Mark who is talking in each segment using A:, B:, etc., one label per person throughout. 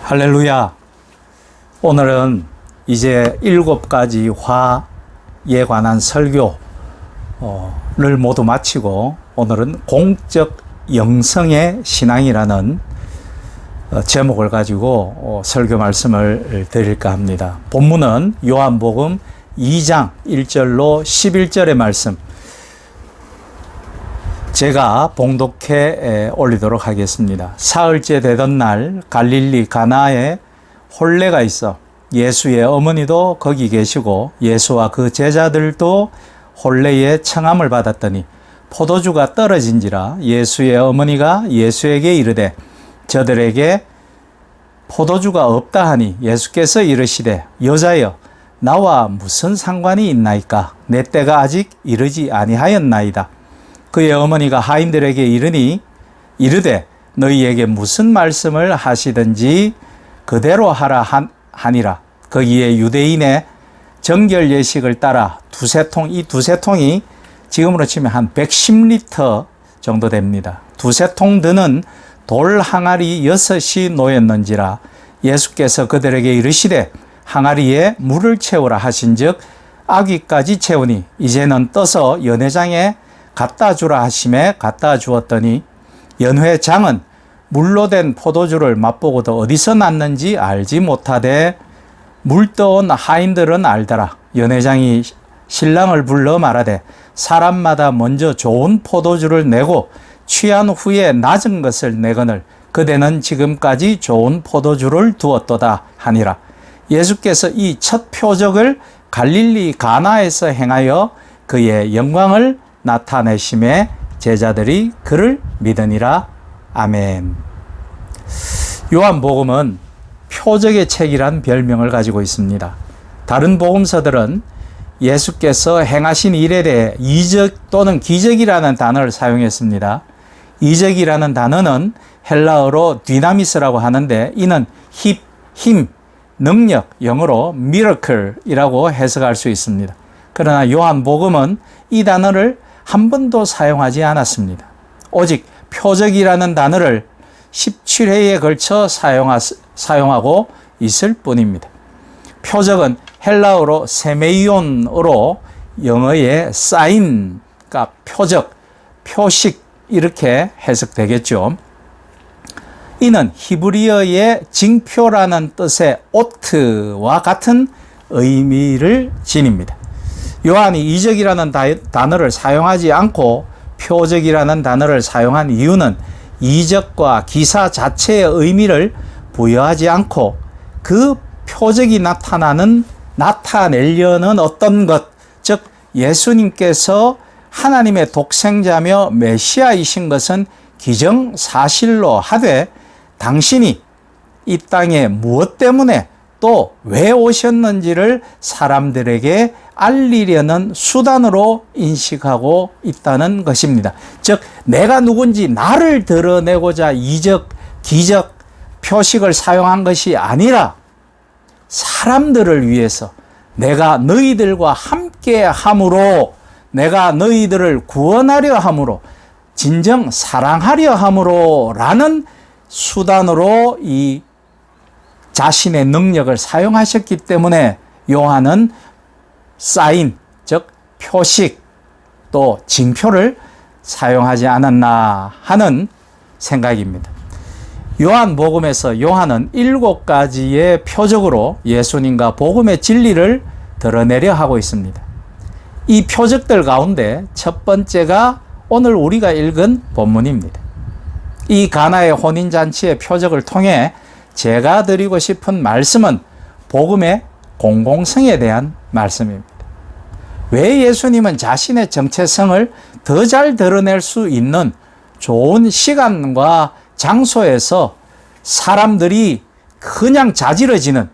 A: 할렐루야. 오늘은 이제 7가지 화에 관한 설교를 모두 마치고 오늘은 공적 영성의 신앙이라는 제목을 가지고 설교 말씀을 드릴까 합니다. 본문은 요한복음 2장 1절로 11절의 말씀 제가 봉독해 올리도록 하겠습니다. 사흘째 되던 날 갈릴리 가나에 혼례가 있어 예수의 어머니도 거기 계시고 예수와 그 제자들도 혼례에 청함을 받았더니 포도주가 떨어진지라 예수의 어머니가 예수에게 이르되 저들에게 포도주가 없다 하니 예수께서 이르시되 여자여 나와 무슨 상관이 있나이까 내 때가 아직 이르지 아니하였나이다. 그의 어머니가 하인들에게 이르되 너희에게 무슨 말씀을 하시든지 그대로 하라 하니라. 거기에 유대인의 정결 예식을 따라 이 두세 통이 지금으로 치면 한 110리터 정도 됩니다. 두세 통 드는 돌 항아리 6이 놓였는지라 예수께서 그들에게 이르시되 항아리에 물을 채우라 하신즉 아귀까지 채우니 이제는 떠서 연회장에 갖다 주라 하심에 갖다 주었더니 연회장은 물로 된 포도주를 맛보고도 어디서 났는지 알지 못하되 물 떠온 하인들은 알더라. 연회장이 신랑을 불러 말하되 사람마다 먼저 좋은 포도주를 내고 취한 후에 낮은 것을 내거늘 그대는 지금까지 좋은 포도주를 두었도다 하니라. 예수께서 이 첫 표적을 갈릴리 가나에서 행하여 그의 영광을 나타내심에 제자들이 그를 믿으니라. 아멘. 요한복음은 표적의 책이란 별명을 가지고 있습니다. 다른 복음서들은 예수께서 행하신 일에 대해 이적 또는 기적이라는 단어를 사용했습니다. 이적이라는 단어는 헬라어로 디나미스라고 하는데 이는 힘, 능력, 영어로 miracle이라고 해석할 수 있습니다. 그러나 요한복음은 이 단어를 한 번도 사용하지 않았습니다. 오직 표적이라는 단어를 17회에 걸쳐 사용하고 있을 뿐입니다. 표적은 헬라어로 세메이온으로 영어의 사인, 그러니까 표적, 표식 이렇게 해석되겠죠. 이는 히브리어의 징표라는 뜻의 오트와 같은 의미를 지닙니다. 요한이 이적이라는 단어를 사용하지 않고 표적이라는 단어를 사용한 이유는 이적과 기사 자체의 의미를 부여하지 않고 그 표적이 나타내려는 어떤 것, 즉 예수님께서 하나님의 독생자며 메시아이신 것은 기정사실로 하되 당신이 이 땅에 무엇 때문에 또 왜 오셨는지를 사람들에게 알리려는 수단으로 인식하고 있다는 것입니다. 즉 내가 누군지 나를 드러내고자 이적, 기적, 표식을 사용한 것이 아니라 사람들을 위해서 내가 너희들과 함께 함으로 내가 너희들을 구원하려 함으로 진정 사랑하려 함으로 라는 수단으로 이 자신의 능력을 사용하셨기 때문에 요한은 사인, 즉 표식 또 징표를 사용하지 않았나 하는 생각입니다. 요한복음에서 요한은 7가지의 표적으로 예수님과 복음의 진리를 드러내려 하고 있습니다. 이 표적들 가운데 첫 번째가 오늘 우리가 읽은 본문입니다. 이 가나의 혼인잔치의 표적을 통해 제가 드리고 싶은 말씀은 복음의 공공성에 대한 말씀입니다. 왜 예수님은 자신의 정체성을 더 잘 드러낼 수 있는 좋은 시간과 장소에서 사람들이 그냥 자지러지는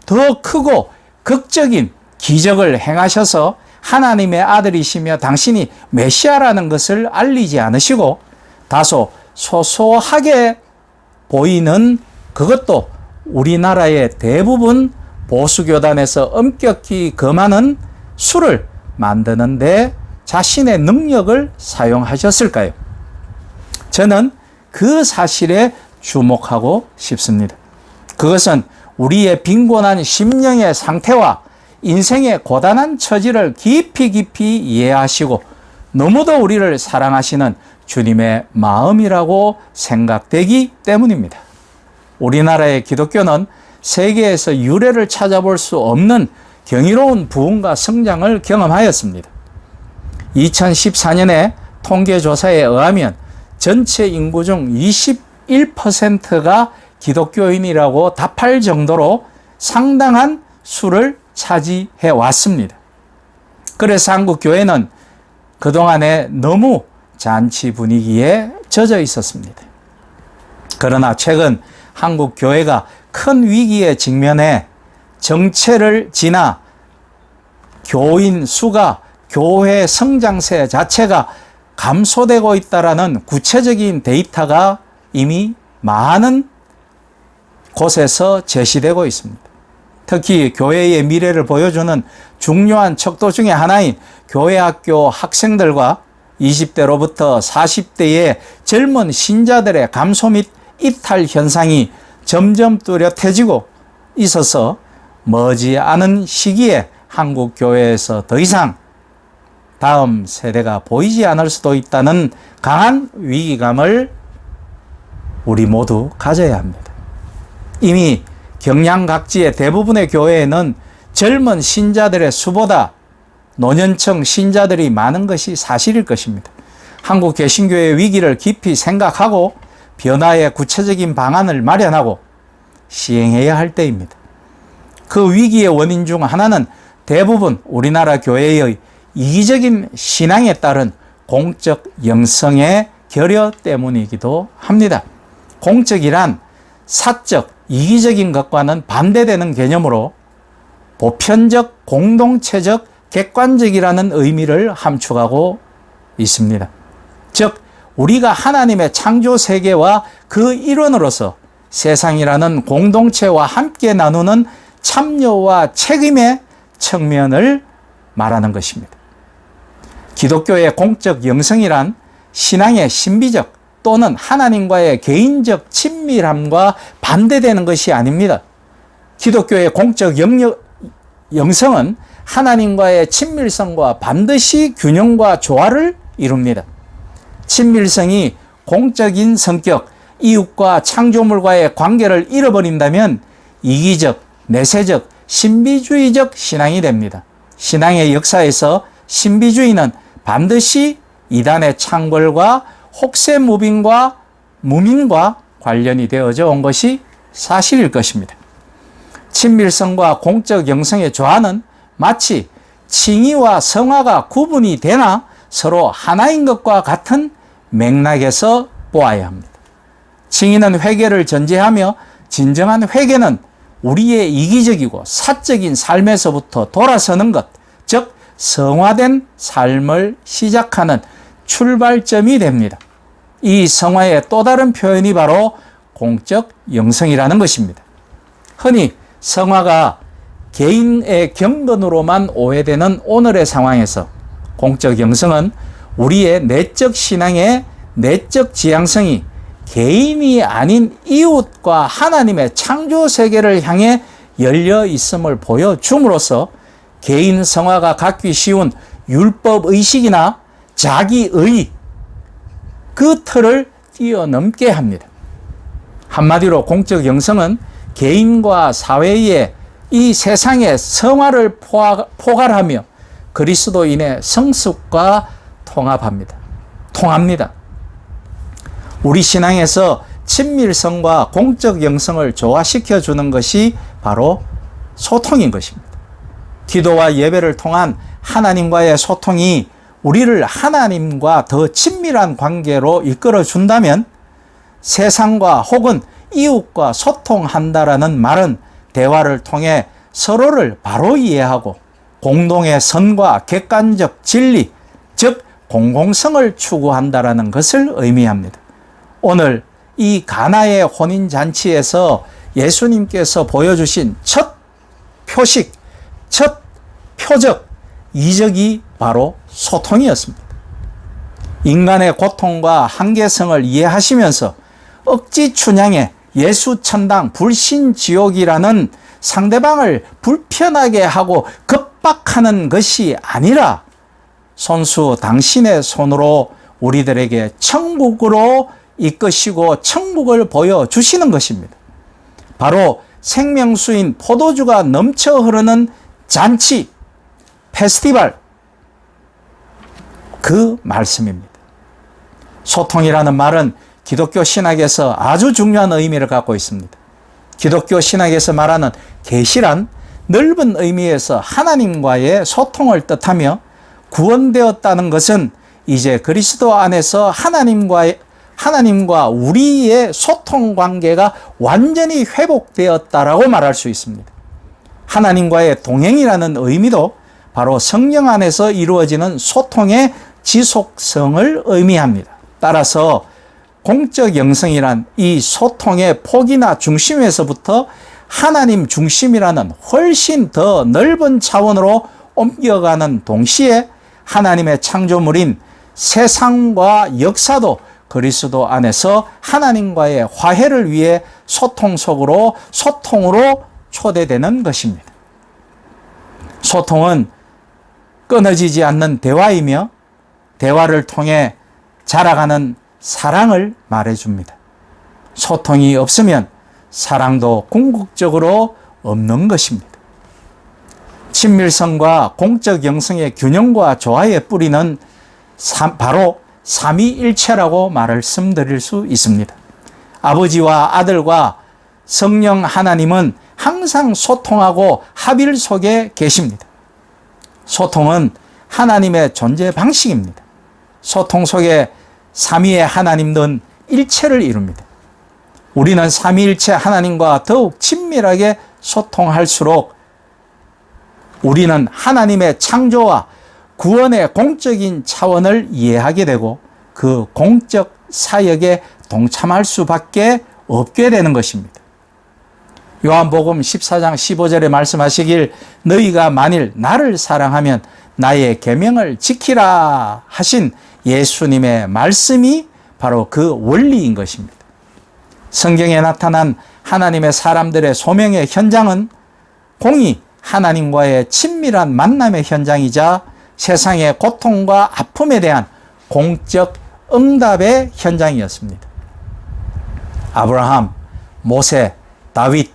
A: 더 크고 극적인 기적을 행하셔서 하나님의 아들이시며 당신이 메시아라는 것을 알리지 않으시고 다소 소소하게 보이는 그것도 우리나라의 대부분 보수교단에서 엄격히 금하는 술을 만드는데 자신의 능력을 사용하셨을까요? 저는 그 사실에 주목하고 싶습니다. 그것은 우리의 빈곤한 심령의 상태와 인생의 고단한 처지를 깊이 이해하시고 너무도 우리를 사랑하시는 주님의 마음이라고 생각되기 때문입니다. 우리나라의 기독교는 세계에서 유례를 찾아볼 수 없는 경이로운 부흥과 성장을 경험하였습니다. 2014년에 통계조사에 의하면 전체 인구 중 21%가 기독교인이라고 답할 정도로 상당한 수를 차지해 왔습니다. 그래서 한국 교회는 그동안에 너무 잔치 분위기에 젖어 있었습니다. 그러나 최근 한국 교회가 큰 위기에 직면해 정체를 지나 교인 수가 교회 성장세 자체가 감소되고 있다라는 구체적인 데이터가 이미 많은 곳에서 제시되고 있습니다. 특히 교회의 미래를 보여주는 중요한 척도 중에 하나인 교회학교 학생들과 20대로부터 40대의 젊은 신자들의 감소 및 이탈 현상이 점점 뚜렷해지고 있어서 머지않은 시기에 한국 교회에서 더 이상 다음 세대가 보이지 않을 수도 있다는 강한 위기감을 우리 모두 가져야 합니다. 이미 경량 각지의 대부분의 교회에는 젊은 신자들의 수보다 노년층 신자들이 많은 것이 사실일 것입니다. 한국 개신교의 위기를 깊이 생각하고 변화의 구체적인 방안을 마련하고 시행해야 할 때입니다. 그 위기의 원인 중 하나는 대부분 우리나라 교회의 이기적인 신앙에 따른 공적 영성의 결여 때문이기도 합니다. 공적이란 사적, 이기적인 것과는 반대되는 개념으로 보편적, 공동체적, 객관적이라는 의미를 함축하고 있습니다. 즉, 우리가 하나님의 창조 세계와 그 일원으로서 세상이라는 공동체와 함께 나누는 참여와 책임의 측면을 말하는 것입니다. 기독교의 공적 영성이란 신앙의 신비적 또는 하나님과의 개인적 친밀함과 반대되는 것이 아닙니다. 기독교의 공적 영성은 하나님과의 친밀성과 반드시 균형과 조화를 이룹니다. 친밀성이 공적인 성격, 이웃과 창조물과의 관계를 잃어버린다면 이기적, 내세적, 신비주의적 신앙이 됩니다. 신앙의 역사에서 신비주의는 반드시 이단의 창궐과 혹세무민과 관련이 되어져 온 것이 사실일 것입니다. 친밀성과 공적 영성의 조화는 마치 칭의와 성화가 구분이 되나 서로 하나인 것과 같은 맥락에서 보아야 합니다. 칭의는 회개를 전제하며 진정한 회개는 우리의 이기적이고 사적인 삶에서부터 돌아서는 것, 즉 성화된 삶을 시작하는 출발점이 됩니다. 이 성화의 또 다른 표현이 바로 공적 영성이라는 것입니다. 흔히 성화가 개인의 경건으로만 오해되는 오늘의 상황에서 공적 영성은 우리의 내적 신앙의 내적 지향성이 개인이 아닌 이웃과 하나님의 창조 세계를 향해 열려 있음을 보여줌으로써 개인 성화가 갖기 쉬운 율법 의식이나 자기의 그 틀을 뛰어넘게 합니다. 한마디로 공적 영성은 개인과 사회의 이 세상의 성화를 포괄하며 그리스도인의 성숙과 통합니다. 우리 신앙에서 친밀성과 공적 영성을 조화시켜 주는 것이 바로 소통인 것입니다. 기도와 예배를 통한 하나님과의 소통이 우리를 하나님과 더 친밀한 관계로 이끌어 준다면 세상과 혹은 이웃과 소통한다라는 말은 대화를 통해 서로를 바로 이해하고 공동의 선과 객관적 진리, 즉 공공성을 추구한다라는 것을 의미합니다. 오늘 이 가나의 혼인잔치에서 예수님께서 보여주신 첫 표식, 첫 표적, 이적이 바로 소통이었습니다. 인간의 고통과 한계성을 이해하시면서 억지 춘향의 예수천당, 불신지옥이라는 상대방을 불편하게 하고 급박하는 것이 아니라 손수 당신의 손으로 우리들에게 천국으로 이끄시고 천국을 보여주시는 것입니다. 바로 생명수인 포도주가 넘쳐 흐르는 잔치, 페스티벌, 그 말씀입니다. 소통이라는 말은 기독교 신학에서 아주 중요한 의미를 갖고 있습니다. 기독교 신학에서 말하는 계시란 넓은 의미에서 하나님과의 소통을 뜻하며, 구원되었다는 것은 이제 그리스도 안에서 하나님과 우리의 소통 관계가 완전히 회복되었다라고 말할 수 있습니다. 하나님과의 동행이라는 의미도 바로 성령 안에서 이루어지는 소통의 지속성을 의미합니다. 따라서 공적 영성이란 이 소통의 폭이나 중심에서부터 하나님 중심이라는 훨씬 더 넓은 차원으로 옮겨가는 동시에 하나님의 창조물인 세상과 역사도 그리스도 안에서 하나님과의 화해를 위해 소통으로 초대되는 것입니다. 소통은 끊어지지 않는 대화이며, 대화를 통해 자라가는 사랑을 말해줍니다. 소통이 없으면 사랑도 궁극적으로 없는 것입니다. 친밀성과 공적 영성의 균형과 조화의 뿌리는 바로 삼위일체라고 말씀드릴 수 있습니다. 아버지와 아들과 성령 하나님은 항상 소통하고 합일 속에 계십니다. 소통은 하나님의 존재 방식입니다. 소통 속에 삼위의 하나님은 일체를 이룹니다. 우리는 삼위일체 하나님과 더욱 친밀하게 소통할수록 우리는 하나님의 창조와 구원의 공적인 차원을 이해하게 되고 그 공적 사역에 동참할 수밖에 없게 되는 것입니다. 요한복음 14장 15절에 말씀하시길, 너희가 만일 나를 사랑하면 나의 계명을 지키라 하신 예수님의 말씀이 바로 그 원리인 것입니다. 성경에 나타난 하나님의 사람들의 소명의 현장은 공히 하나님과의 친밀한 만남의 현장이자 세상의 고통과 아픔에 대한 공적 응답의 현장이었습니다. 아브라함, 모세, 다윗,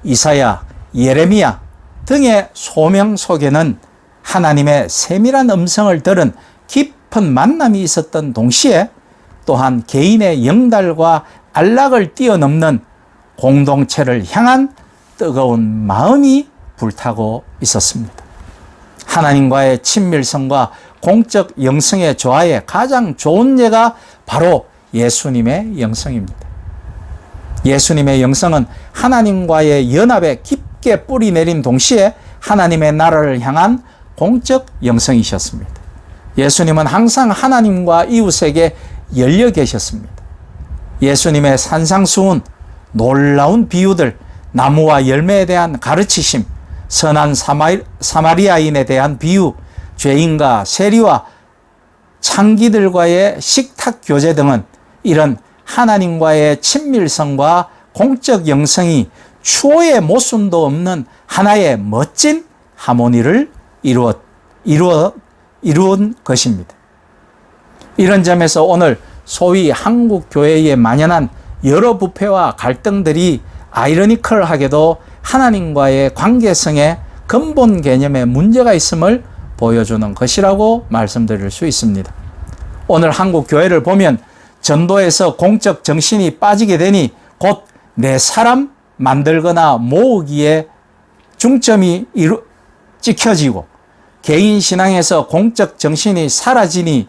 A: 이사야, 예레미야 등의 소명 속에는 하나님의 세밀한 음성을 들은 깊은 만남이 있었던 동시에 또한 개인의 영달과 안락을 뛰어넘는 공동체를 향한 뜨거운 마음이 불타고 있었습니다. 하나님과의 친밀성과 공적 영성의 조화의 가장 좋은 예가 바로 예수님의 영성입니다. 예수님의 영성은 하나님과의 연합에 깊게 뿌리 내린 동시에 하나님의 나라를 향한 공적 영성이셨습니다. 예수님은 항상 하나님과 이웃에게 열려 계셨습니다. 예수님의 산상수훈, 놀라운 비유들, 나무와 열매에 대한 가르치심, 선한 사마리아인에 대한 비유, 죄인과 세리와 창기들과의 식탁 교제 등은 이런 하나님과의 친밀성과 공적 영성이 추호의 모순도 없는 하나의 멋진 하모니를 이루은 것입니다. 이런 점에서 오늘 소위 한국 교회에 만연한 여러 부패와 갈등들이 아이러니컬하게도 하나님과의 관계성에 근본 개념에 문제가 있음을 보여주는 것이라고 말씀드릴 수 있습니다. 오늘 한국 교회를 보면 전도에서 공적 정신이 빠지게 되니 곧 내 사람 만들거나 모으기에 중점이 찍혀지고, 개인 신앙에서 공적 정신이 사라지니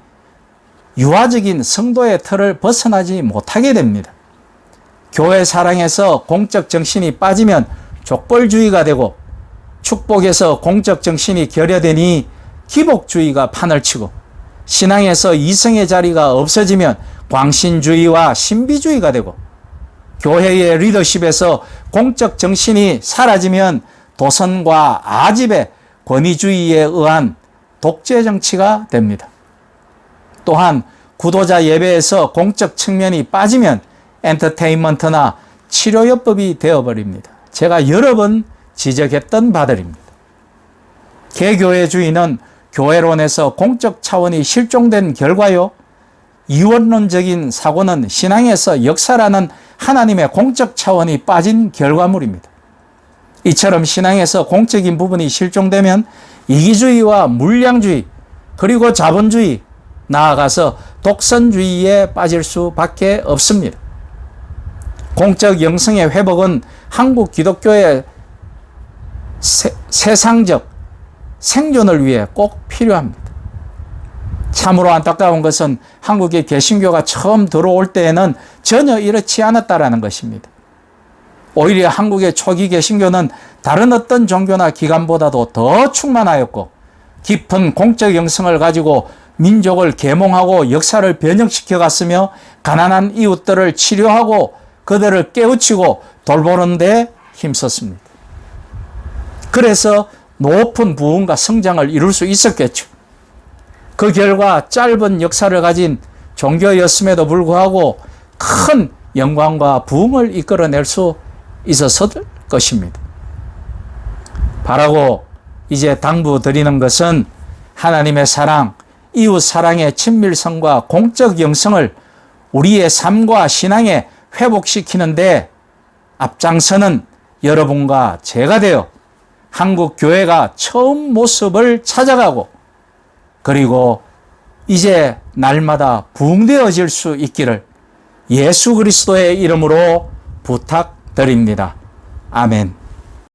A: 유아적인 성도의 틀을 벗어나지 못하게 됩니다. 교회 사랑에서 공적 정신이 빠지면 족벌주의가 되고, 축복에서 공적 정신이 결여되니 기복주의가 판을 치고, 신앙에서 이성의 자리가 없어지면 광신주의와 신비주의가 되고, 교회의 리더십에서 공적 정신이 사라지면 도선과 아집의 권위주의에 의한 독재 정치가 됩니다. 또한 구도자 예배에서 공적 측면이 빠지면 엔터테인먼트나 치료요법이 되어버립니다. 제가 여러 번 지적했던 바들입니다. 개교회주의는 교회론에서 공적 차원이 실종된 결과요, 이원론적인 사고는 신앙에서 역사라는 하나님의 공적 차원이 빠진 결과물입니다. 이처럼 신앙에서 공적인 부분이 실종되면 이기주의와 물량주의, 그리고 자본주의, 나아가서 독선주의에 빠질 수밖에 없습니다. 공적 영성의 회복은 한국 기독교의 세상적 생존을 위해 꼭 필요합니다. 참으로 안타까운 것은 한국의 개신교가 처음 들어올 때에는 전혀 이렇지 않았다라는 것입니다. 오히려 한국의 초기 개신교는 다른 어떤 종교나 기관보다도 더 충만하였고 깊은 공적 영성을 가지고 민족을 계몽하고 역사를 변형시켜 갔으며 가난한 이웃들을 치료하고 그들을 깨우치고 돌보는 데 힘썼습니다. 그래서 높은 부흥과 성장을 이룰 수 있었겠죠. 그 결과 짧은 역사를 가진 종교였음에도 불구하고 큰 영광과 부흥을 이끌어낼 수 있었을 것입니다. 바라고 이제 당부드리는 것은 하나님의 사랑, 이웃 사랑의 친밀성과 공적 영성을 우리의 삶과 신앙에 회복시키는데 앞장서는 여러분과 제가 되어 한국 교회가 처음 모습을 찾아가고 그리고 이제 날마다 부흥되어질 수 있기를 예수 그리스도의 이름으로 부탁드립니다. 아멘.